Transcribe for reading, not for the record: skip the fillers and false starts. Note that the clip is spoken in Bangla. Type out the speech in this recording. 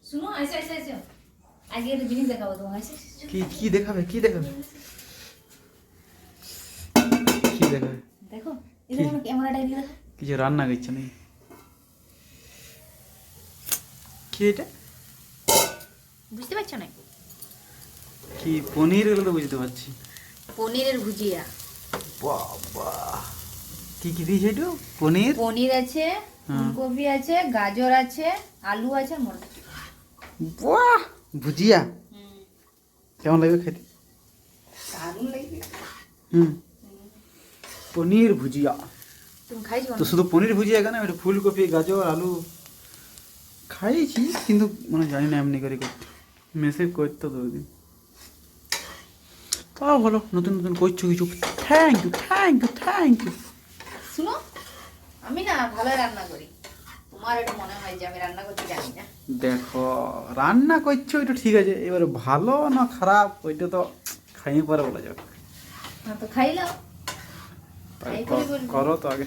শুনো এসে এসে এসে আজকে একটা জিনিস দেখাবো তোমাকে এসে, এসে, এসে। কি দেখাবে কি দেখাবে কি দেখাবে? দেখো এই দেখো ক্যামেরাটা এদিকে দেখো। কিছু রান্না করছে নাকি? কি এটা? বুঝতে পারছো না? কি পনির? এগুলো তো বুঝতে পারছি। পনিরের ভুজিয়া। বাবা, কি কি দিয়েছে একটু? পনির, পনির আছে, ফুলকপি আছে, গাজর আছে, আলু আছে, মটর। বাহ, ভুজিয়া কেমন লাগবে খেতে? দারুণ লাগবে। হুম, পনির ভুজিয়া। তুমি খাইছো তো শুধু পনির ভুজিয়া কেন, একটু ফুলকপি গাজর আলু খাইছি, কিন্তু মানে জানি না এমনি করে করতে। মেসে করতো তো ওদিন। তাও ভালো, নতুন নতুন করছো কিছু। Thank you thank you thank you. শুনো, আমি না ভালো রান্না করি। তোমার এটা মনে হয় যে আমি রান্না করতে জানি না। দেখো, রান্না করছো ওইটা ঠিক আছে, এবার ভালো না খারাপ ওইটা তো খাইয়ে পরে বলা যাবে। হ্যাঁ তো খাইলাম। তাই করো তো আগে।